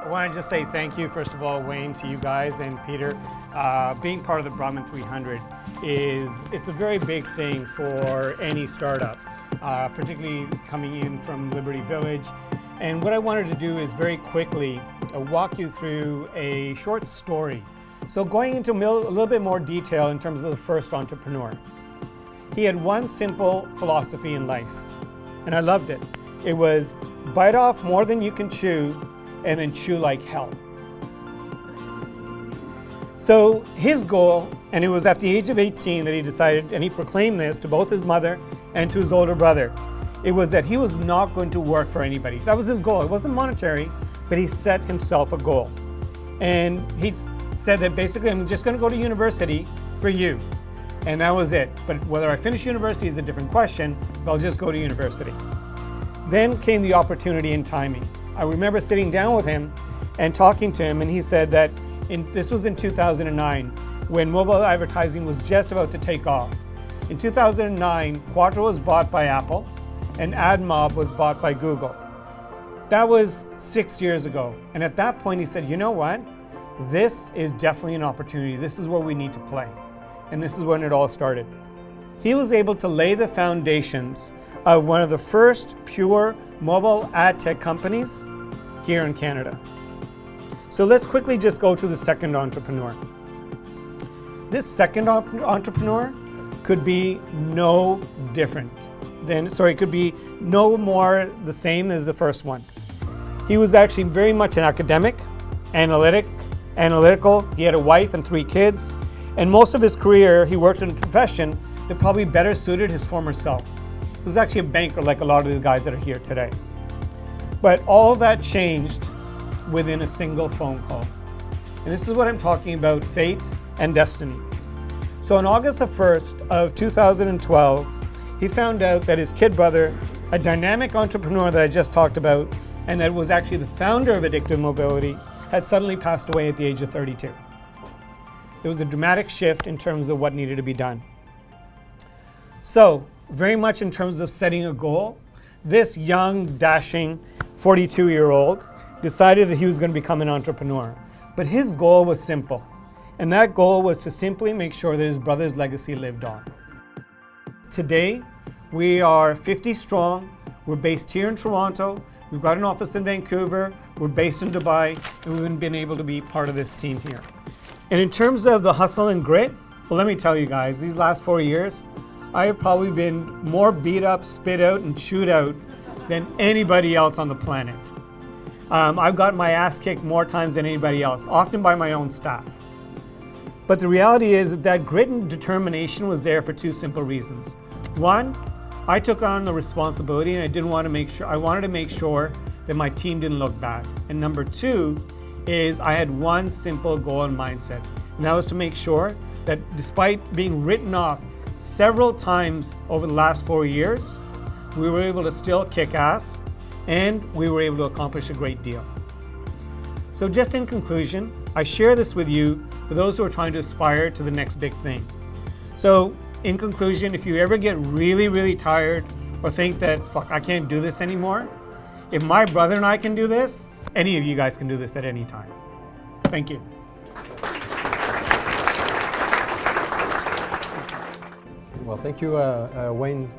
I want to just say thank you, first of all, Wayne, to you guys and Peter. Being part of the Branham300 it's a very big thing for any startup, particularly coming in from Liberty Village. And what I wanted to do is very quickly walk you through a short story. So going into a little bit more detail in terms of the first entrepreneur. He had one simple philosophy in life, and I loved it. It was bite off more than you can chew, and then chew like hell. So his goal, and it was at the age of 18 that he decided, and he proclaimed this to both his mother and to his older brother, it was that he was not going to work for anybody. That was his goal. It wasn't monetary, but he set himself a goal. And he said that basically, I'm just going to go to university for you. And that was it. But whether I finish university is a different question, but I'll just go to university. Then came the opportunity and timing. I remember sitting down with him and talking to him, and he said that this was in 2009, when mobile advertising was just about to take off. In 2009, Quattro was bought by Apple, and AdMob was bought by Google. That was 6 years ago. And at that point, he said, you know what? This is definitely an opportunity. This is where we need to play. And this is when it all started. He was able to lay the foundations of one of the first pure mobile ad tech companies here in Canada. So let's quickly just go to the second entrepreneur. This second entrepreneur could be no different than, could be no more the same as the first one. He was actually very much an academic, analytical. He had a wife and 3 kids. And most of his career, he worked in a profession that probably better suited his former self. He was actually a banker like a lot of the guys that are here today. But all that changed within a single phone call. And this is what I'm talking about, fate and destiny. So on August the 1st of 2012, he found out that his kid brother, a dynamic entrepreneur that I just talked about, and that was actually the founder of Addictive Mobility, had suddenly passed away at the age of 32. There was a dramatic shift in terms of what needed to be done. So, very much in terms of setting a goal, this young, dashing 42-year-old decided that he was going to become an entrepreneur. But his goal was simple, and that goal was to simply make sure that his brother's legacy lived on. Today, we are 50 strong. We're based here in Toronto. We've got an office in Vancouver. We're based in Dubai, and we've been able to be part of this team here. And in terms of the hustle and grit, well, let me tell you guys, these last 4 years, I have probably been more beat up, spit out, and chewed out than anybody else on the planet. I've got my ass kicked more times than anybody else, often by my own staff. But the reality is that grit and determination was there for 2 simple reasons. One, I took on the responsibility, and I wanted to make sure that my team didn't look bad. And number 2 is I had one simple goal and mindset, and that was to make sure that despite being written off several times over the last 4 years, we were able to still kick ass, and we were able to accomplish a great deal. So just in conclusion, I share this with you for those who are trying to aspire to the next big thing. So in conclusion, if you ever get really, really tired or think that, fuck, I can't do this anymore, if my brother and I can do this, any of you guys can do this at any time. Thank you. Well, thank you, Wayne,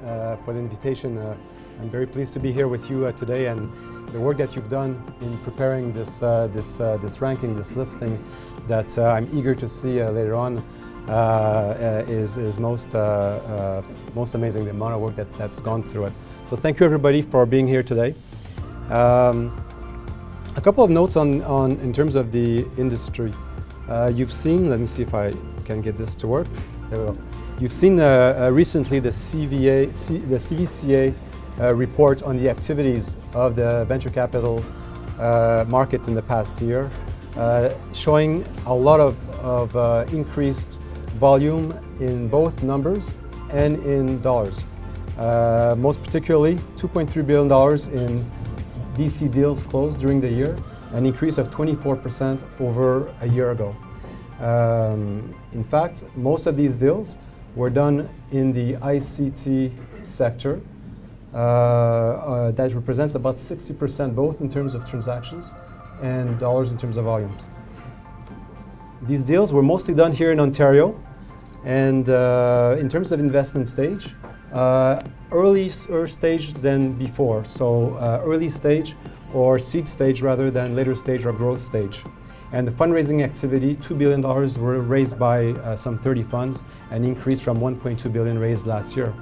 for the invitation. I'm very pleased to be here with you today, and the work that you've done in preparing this ranking, this listing, that I'm eager to see later on, is most amazing. The amount of work that's gone through it. So thank you, everybody, for being here today. A couple of notes in terms of the industry. You've seen, let me see if I can get this to work. There we go. You've seen recently the CVCA report on the activities of the venture capital market in the past year, showing a lot of increased volume in both numbers and in dollars. Most particularly, $2.3 billion in VC deals closed during the year, an increase of 24% over a year ago. In fact, most of these deals were done in the ICT sector. That represents about 60% both in terms of transactions and dollars in terms of volumes. These deals were mostly done here in Ontario, and in terms of investment stage, early stage than before. So early stage or seed stage rather than later stage or growth stage. And the fundraising activity, $2 billion were raised by some 30 funds, an increase from 1.2 billion raised last year.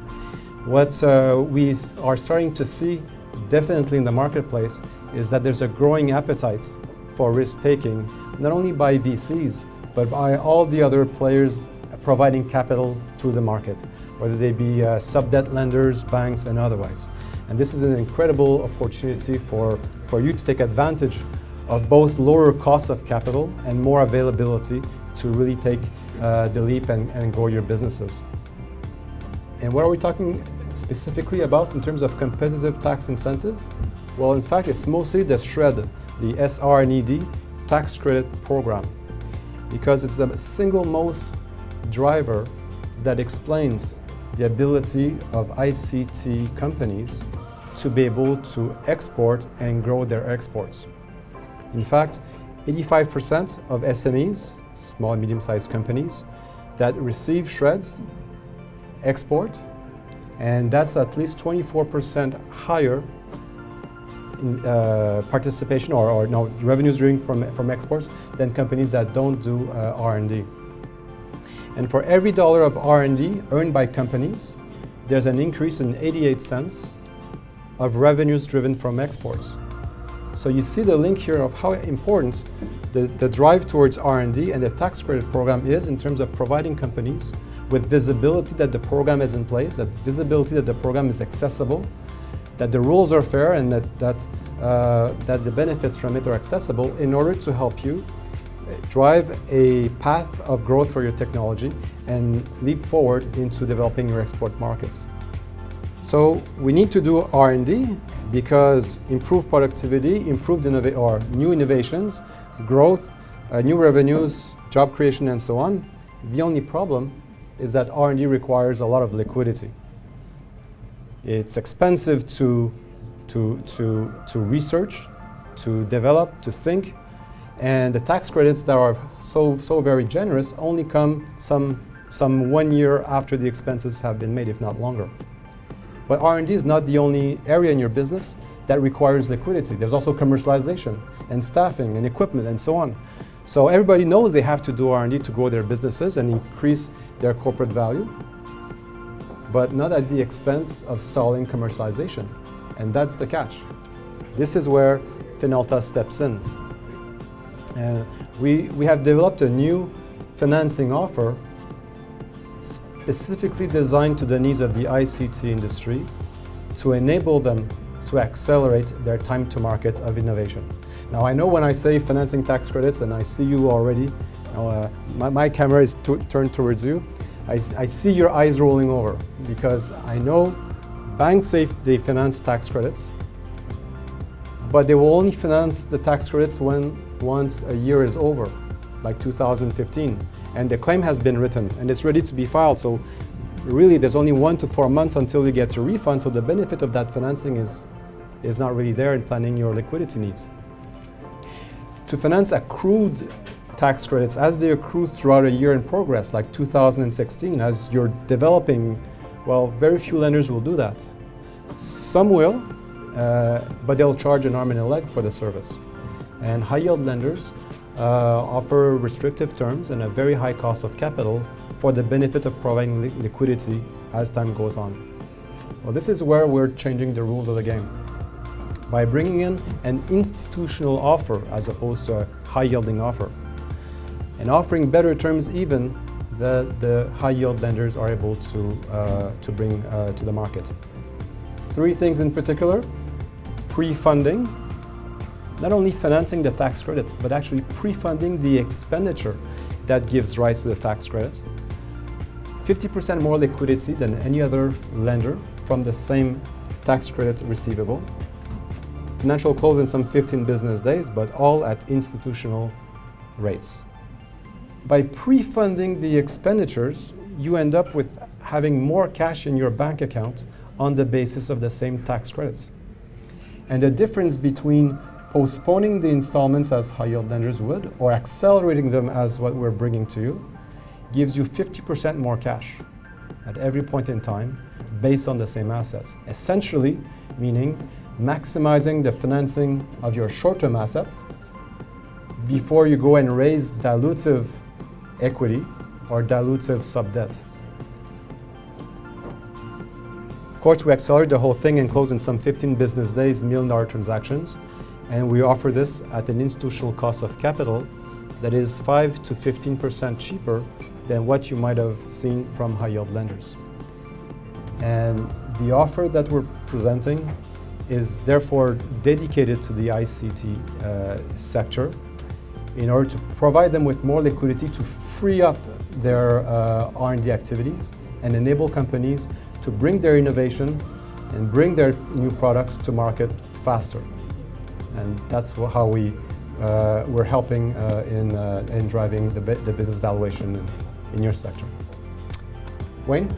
What we are starting to see definitely in the marketplace is that there's a growing appetite for risk-taking, not only by VCs, but by all the other players providing capital to the market, whether they be sub-debt lenders, banks, and otherwise. And this is an incredible opportunity for you to take advantage of both lower cost of capital and more availability to really take the leap and grow your businesses. And what are we talking specifically about in terms of competitive tax incentives? Well, in fact, it's mostly the SR&ED, the SR&ED tax credit program, because it's the single most driver that explains the ability of ICT companies to be able to export and grow their exports. In fact, 85% of SMEs, small and medium-sized companies, that receive SR&EDs export, and that's at least 24% higher in participation or no revenues from exports than companies that don't do R&D. And for every dollar of R&D earned by companies, there's an increase in 88 cents of revenues driven from exports. So you see the link here of how important the drive towards R&D and the tax credit program is in terms of providing companies with visibility that the program is in place, that visibility that the program is accessible, that the rules are fair, and that the benefits from it are accessible in order to help you drive a path of growth for your technology and leap forward into developing your export markets. So we need to do R&D because improved productivity, new innovations, growth, new revenues, job creation, and so on. The only problem is that R&D requires a lot of liquidity. It's expensive to research, to develop, to think, and the tax credits that are so very generous only come some 1 year after the expenses have been made, if not longer. But R&D is not the only area in your business that requires liquidity. There's also commercialization and staffing and equipment and so on. So everybody knows they have to do R&D to grow their businesses and increase their corporate value, but not at the expense of stalling commercialization. And that's the catch. This is where Finalta steps in. We have developed a new financing offer specifically designed to the needs of the ICT industry to enable them to accelerate their time to market of innovation. Now, I know when I say financing tax credits, and I see you already, my camera is turned towards you, I see your eyes rolling over, because I know banks say they finance tax credits, but they will only finance the tax credits once a year is over, like 2015. And the claim has been written and it's ready to be filed. So really there's only 1 to 4 months until you get your refund. So the benefit of that financing is not really there in planning your liquidity needs. To finance accrued tax credits as they accrue throughout a year in progress, like 2016, as you're developing, well, very few lenders will do that. Some will, but they'll charge an arm and a leg for the service. And high yield lenders offer restrictive terms and a very high cost of capital for the benefit of providing liquidity as time goes on. Well, this is where we're changing the rules of the game by bringing in an institutional offer as opposed to a high-yielding offer, and offering better terms even that the high-yield lenders are able to bring to the market. 3 things in particular: pre-funding, not only financing the tax credit, but actually pre-funding the expenditure that gives rise to the tax credit. 50% more liquidity than any other lender from the same tax credit receivable. Financial close in some 15 business days, but all at institutional rates. By pre-funding the expenditures, you end up with having more cash in your bank account on the basis of the same tax credits. And the difference between postponing the installments as high yield lenders would, or accelerating them as what we're bringing to you, gives you 50% more cash at every point in time based on the same assets. Essentially, meaning maximizing the financing of your short-term assets before you go and raise dilutive equity or dilutive sub-debt. Of course, we accelerate the whole thing and close in some 15 business days, $1 million transactions. And we offer this at an institutional cost of capital that is 5 to 15% cheaper than what you might have seen from high yield lenders. And the offer that we're presenting is therefore dedicated to the ICT sector in order to provide them with more liquidity to free up their R&D activities and enable companies to bring their innovation and bring their new products to market faster. And that's how we're helping in driving the business valuation in your sector. Wayne?